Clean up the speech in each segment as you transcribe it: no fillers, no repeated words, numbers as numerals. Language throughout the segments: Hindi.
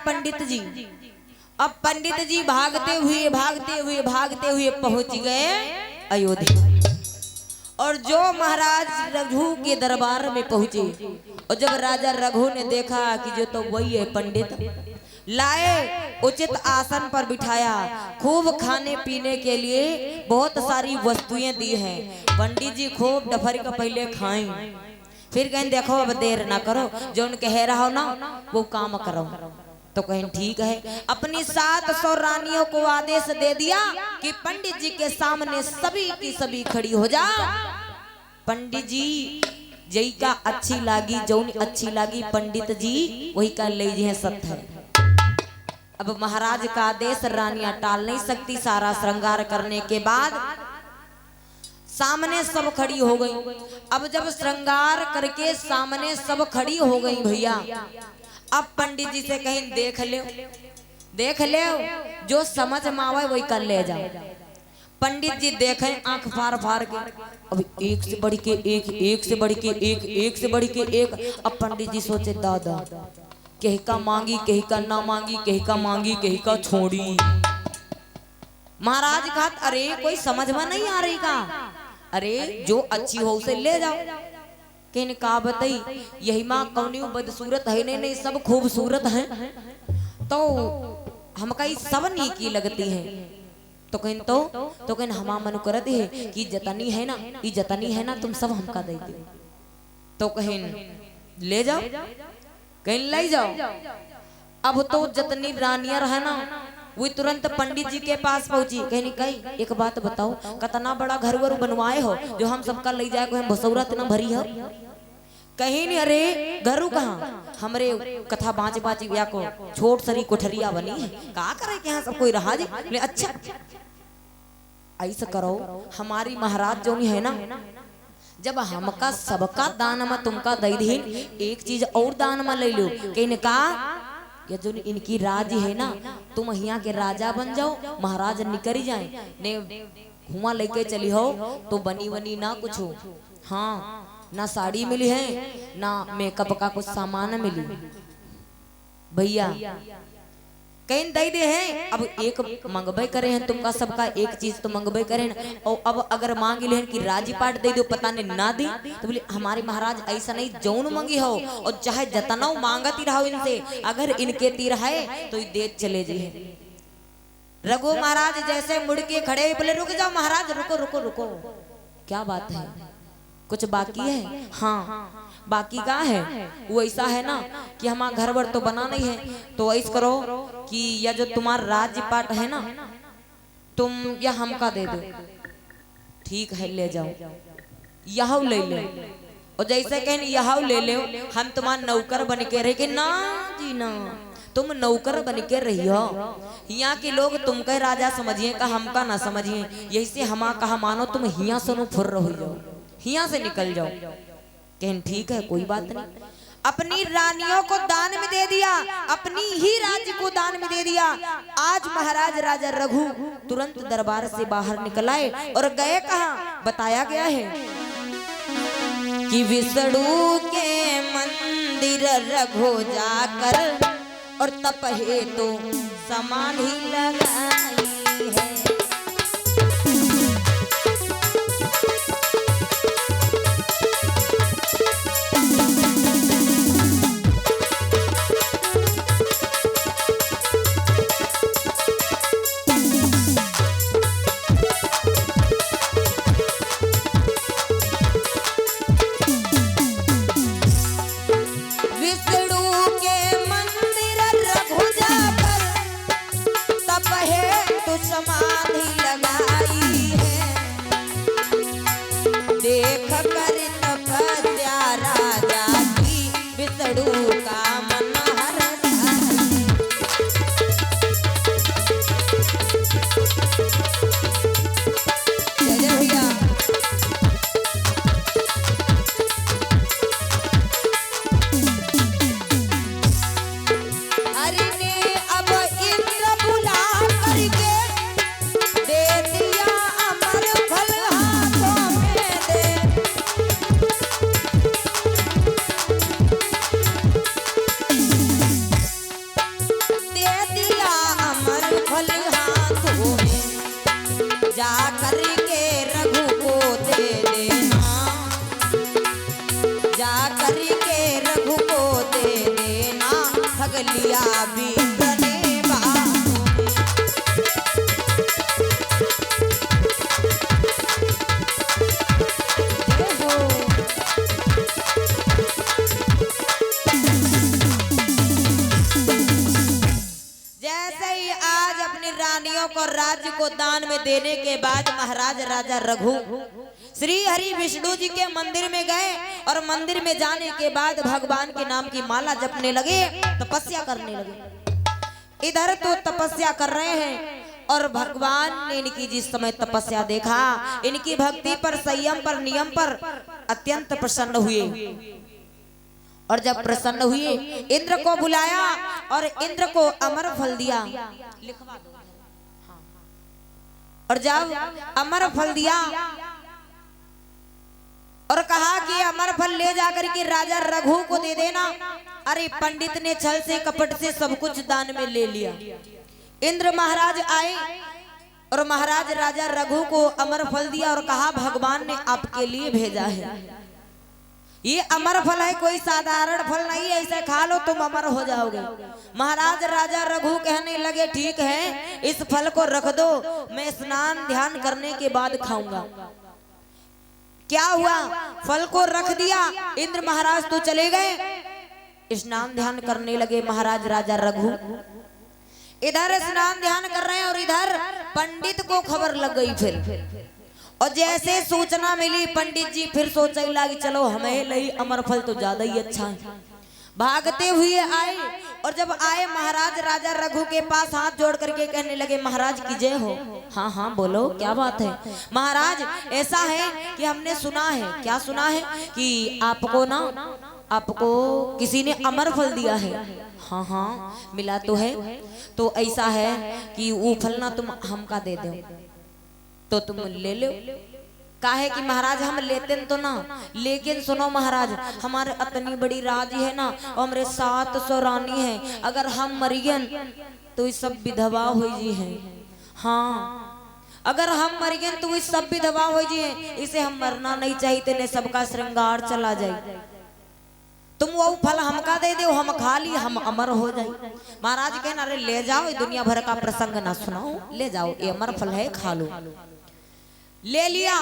पंडित जी। अब पंडित जी भागते हुए पहुंच गए अयोध्या। और जो महाराज रघु के दरबार में पहुंचे, और जब राजा रघु ने देखा कि जो तो वही है पंडित, लाए उचित आसन पर बिठाया, खूब खाने पीने के लिए बहुत सारी वस्तुएं दी हैं। पंडित जी खूब डफरी का पहले खाएं, फिर कहें देखो अब देर ना करो, जो उनके कह रहा हो ना वो काम करो। तो कहें ठीक है। अपनी 700 रानियों को आदेश दे दिया कि पंडित जी के सामने सभी की सभी खड़ी हो जा। पंडित जी जई का अच्छी लागी, जौन अच्छी लागी पंडित जी वही का ले जी सत्य है। अब महाराज का आदेश रानियां टाल नहीं सकती। सारा श्रृंगार करने के बाद सामने सब खड़ी हो गई। अब जब श्रृंगार करके सामने सब खड़ी हो गई भैया, अब पंडित जी से कहीं देख ले जो समझ में आवे वही कर ले जाओ। पंडित जी देखें आंख फाड़ फाड़ के, अब एक से बढ़ के एक, एक से बढ़ के एक, एक से बढ़ के एक। अब पंडित जी सोचे दादा कहीं का मांगी, कहीं का ना मांगी, कहीं का मांगी, कहीं का छोड़ी। महाराज कहा अरे कोई समझ में नहीं आ रही का, अरे जो अच्छी हो उसे ले जाओ। कहने का बताई यही माँ कौनी बदसूरत है नहीं सब खूबसूरत है, तो हम कहीं सब नहीं की लगती है। तो कहन हमा मन करत है कि जतनी है ना, ये जतनी है ना तुम सब हमका दे दे। तो कहन ले जाओ, कहन ले जाओ। अब तो जतनी रानियर है ना वो तुरंत पंडित जी के पास पहुंची। कहनी कही एक बात बताओ, कितना बड़ा घर वर बनवाए हो जो हम सबका ले जाए को हम बसौरा इतना भरी है। कहीं नहीं, अरे घरू कहाँ हमरे कथा बाँच बाँच या को छोट सरी कोठरिया बनी है, का करे कि यहाँ सब कोई रहा जी। अच्छा ऐसा करो, हमारी महाराज जो है ना जब हमका सबका दान में तुमका दे दी, एक चीज और दान में ले लो। कहने का या जो इनकी राज है ना तुम यहाँ के राजा बन जाओ, महाराज निकल जाए ने हुआ लेके चली हो तो बनी बनी ना कुछ हो। हाँ ना साड़ी मिली है ना मेकअप का कुछ सामान मिली भैया, कहीं दे दे हैं। अब एक मंगबे करे हैं तुमका सबका एक चीज तो मंगबे करे हैं। और अब अगर मांग ले कि राजी पाट दे दो पता नहीं ना दी, तो बोले हमारे महाराज ऐसा नहीं, जौन मांगी हो और चाहे जतना मांगत ही रहो इनसे, अगर इनके तीर है तो दे चले जी। रघु महाराज जैसे मुड़ के खड़े बोले रुक जाओ महाराज, रुको रुको रुको, क्या बात है कुछ बाकी है? हाँ बाकी का है, वो ऐसा है ना कि हमारा घर वर तो बना नहीं है, तो ऐसा करो कि या जो तुम्हारा राज्य पाट है ना तुम या हमका दे दो। ठीक है ले जाओ, यह ले लो। और जैसे कहें यह ले लो, हम तुम्हारा नौकर बन के रहे। ना जी ना, तुम नौकर बन के रही हो, यहाँ के लोग तुमके राजा समझिए का हमका ना समझिए। यही से हमा कहा मानो तुम हिया से फुर रहो जाओ, हिया से निकल जाओ। कहन ठीक है कोई बात नहीं। अपनी रानियों को दान में दे दिया, अपनी ही राज्य को दान में दे दिया। आज महाराज राजा रघु तुरंत दरबार से बाहर निकल आए और गए कहाँ, बताया गया है कि विष्णु के मंदिर रघु जाकर और तप हेतु समाधि लगाई है। समाधि फल हाथों में, जा करके रघु को दे देना, जा करके रघु को दे देना, ठग लिया विप्र ने बातों में। रानियों को राज्य को दान में देने के बाद महाराज राजा रघु श्री हरि विष्णु जी के मंदिर में गए और मंदिर में जाने के बाद भगवान के नाम की माला जपने लगे, तपस्या करने लगे। इधर तो तपस्या कर रहे हैं और भगवान ने इनकी जिस समय तपस्या देखा, इनकी भक्ति पर, संयम पर, नियम पर अत्यंत प्रसन्न हुए। और जब प्रसन्न हुए इंद्र को बुलाया और इंद्र को अमर फल दिया, लिखवा दो। और जब अमर फल दिया और कहा कि अमर फल ले जाकर के राजा रघु को दे देना, अरे पंडित ने छल से कपट से सब कुछ दान में ले लिया। इंद्र महाराज आए और महाराज राजा रघु को अमर फल दिया और कहा भगवान ने आपके लिए भेजा है, ये अमर फल है, कोई साधारण फल नहीं है, इसे खा लो तुम अमर हो जाओगे। महाराज राजा रघु कहने लगे ठीक है, इस फल को रख दो, मैं स्नान ध्यान करने के बाद खाऊंगा। क्या हुआ, फल को रख दिया, इंद्र महाराज तो चले गए, स्नान ध्यान करने लगे महाराज राजा रघु। इधर स्नान ध्यान कर रहे हैं और इधर पंडित को खबर लग गई फिर, और जैसे सूचना मिली पंडित जी फिर सोचने लगे चलो हमें लई अमर फल तो ज्यादा ही अच्छा है। भागते हुए आए और जब आए महाराज राजा रघु के पास हाथ जोड़ करके कहने लगे महाराज की जय हो। हाँ हाँ बोलो क्या बात है। महाराज ऐसा है कि हमने सुना है, क्या सुना है कि आपको किसी ने अमर फल दिया है। हाँ हाँ मिला तो है, तो ऐसा है कि वो फल ना तुम हमका दे दो तो तुम ले लो। काहे कि महाराज हम लेते तो ना, लेकिन सुनो महाराज हमारे इतनी बड़ी राज है ना, और हमारे 700 रानी है, अगर हम मरियन तो ये सब विधवा हो जी है। हाँ अगर हम मरियन तो ये सब विधवा हो जी है, इसे हम मरना नहीं चाहिए, ने सबका श्रृंगार चला जाए, तुम वो फल हमका दे दो, हम खा ली, हम अमर हो जाए। महाराज कहना अरे ले जाओ, दुनिया भर का प्रसंग ना सुनाओ, ले जाओ ये अमर फल है, खा लो। ले लिया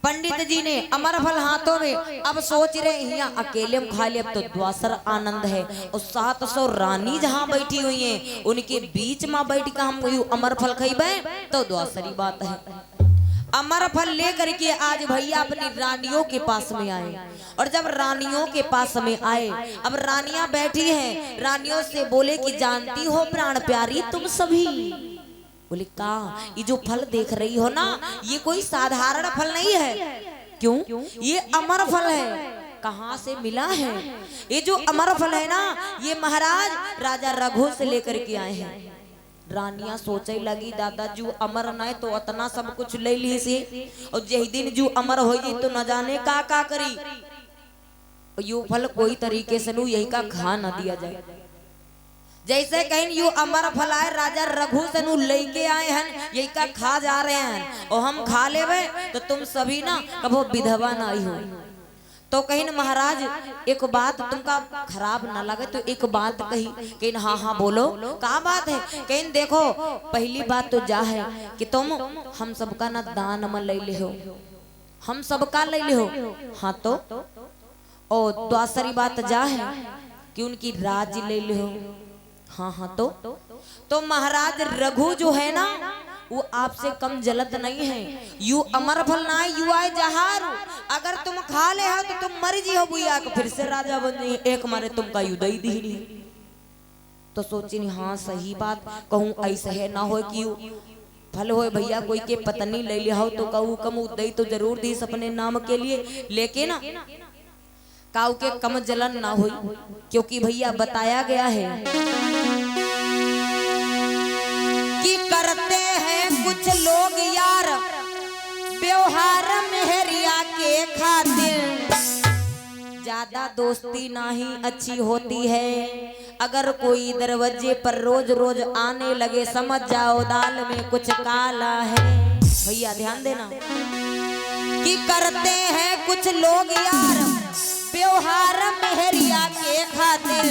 पंडित जी ने अमर फल हाथों में। अब सोच रहे यहाँ अकेले में खा लिया, अब तो द्वासर आनंद है, और 700 रानी जहाँ बैठी हुई हैं उनके बीच में बैठ कर हम अमर फल खाइबे तो द्वासरी बात है। अमर फल ले करके आज भैया अपनी रानियों के पास में आए, और जब रानियों के पास में आए अब रानियां बैठी हैं, रानियों से बोले कि जानती हो प्राण प्यारी तुम सभी। बोले का ये जो फल देख रही हो ना, ये कोई साधारण फल नहीं है। क्यों? ये अमर फल है। कहाँ से मिला है? ये जो अमर फल है ना, ये महाराज राजा रघु से लेकर के आए हैं। रानियां सोचे लगी दादा जो अमर न है तो इतना सब कुछ ले ली सी, और यही दिन जो अमर हो तो न जाने का करी, यो फल कोई तरीके से नू यही का खा न दिया जाए। जैसे कहीं यू अमर फल आए राजा रघु से नू लेके आए हैं, यही का खा जा रहे हैं, और हम खा लेवे तो तुम सभी ना कभो विधवा ना आई हो। तो कहीं महाराज एक बात तुमका खराब ना लगे तो एक बात कही, कहीं हाँ हाँ बोलो क्या बात है। कहीं देखो पहली बात तो जा है कि तुम हम सबका ना दान में ले ले हो, हम सबका ले ले हो। हाँ तो और दूसरी बात जा है कि उनकी राज ले ले हो। हाँ हाँ तो महाराज रघु जो है ना वो आपसे कम जलत नहीं है। यू अमर फल ना यू आए जहार, अगर तुम खा ले हो तो तुम मर जी हो बुआ को फिर से राजा बन जाइए, एक मारे तुमका युदई दी नहीं। तो सोची नहीं हाँ सही बात कहूँ, ऐसा है ना हो कि फल हो भैया कोई के पत्नी ले लिया हो तो कहूँ कम उदई तो जरूर दी अपने नाम के लिए, लेकिन काऊ के कम जलन ना हुई, क्योंकि भैया बताया गया है कि करते हैं कुछ लोग यार व्यवहार मेहरिया के खातिर, ज्यादा दोस्ती नहीं अच्छी होती है, अगर कोई दरवाजे पर रोज रोज आने लगे समझ जाओ दाल में कुछ काला है। भैया ध्यान देना कि करते हैं कुछ लोग यार व्यवहार मेहरिया के खातिर,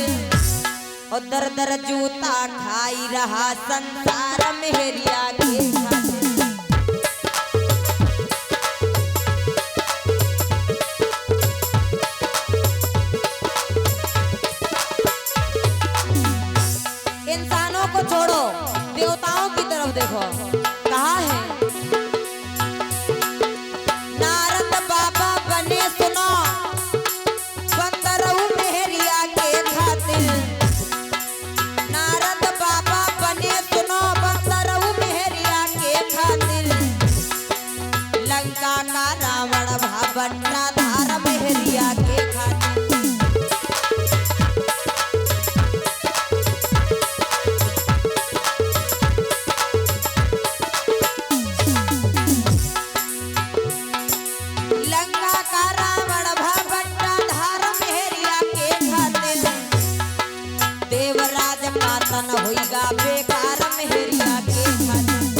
और दर दर जूता खाई रहा संसार मेहरिया के खातिर। इंसानों को छोड़ो, देवताओं की तरफ देखो, कहा है नारद बाबा बने सुनो बंदरऊ मेहरिया के खातिर। नारद बाबा बने सुनो बंदरऊ मेहरिया के खातिर। लंका का रावण भावना धार मेहरिया के खातिर। न होइगा बेकार मेहरिया के खातिर।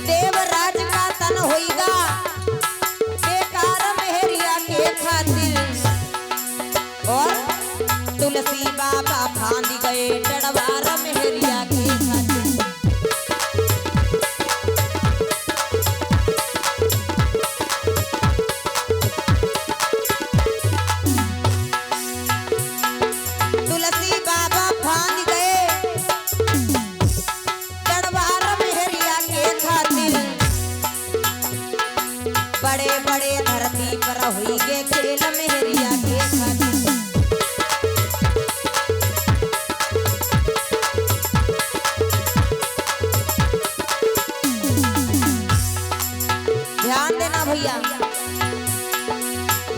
देवराज का तन होइगा बेकार मेहरिया के खातिर। और तुलसी बाबा फांद गए डड़वार मेहरिया के खातिर। बड़े बड़े धरती पर हुई के खेल मेहरिया के खातिर। ध्यान देना भैया,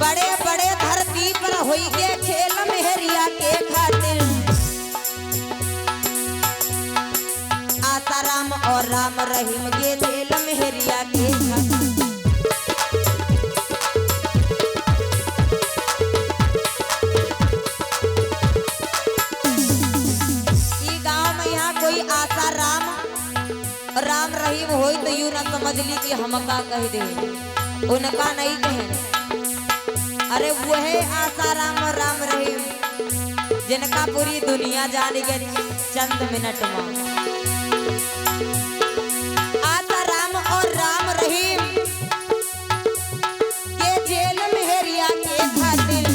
बड़े बड़े धरती पर हुई के खेल मेहरिया के खातिर। आसाराम और राम रहीम के खेल मेहरिया के खातिर। कोई आशा राम रहीम होई तो यूं ना समझ ली कि हम का कह दे, उनका नहीं कहे। अरे वो है आशा राम रहीम जिनका पूरी दुनिया जान गई चंद मिनट में। आशा राम और राम रहीम के जेल मेहरिया के खातिर।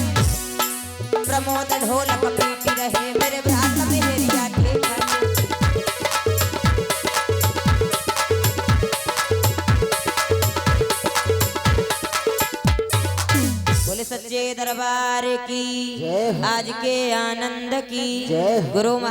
प्रमोद ढोलक पीटी रहे मेरे भ्राता मेहरिया के खातिर। बोले सच्चे दरबार की आज के आनंद की गुरु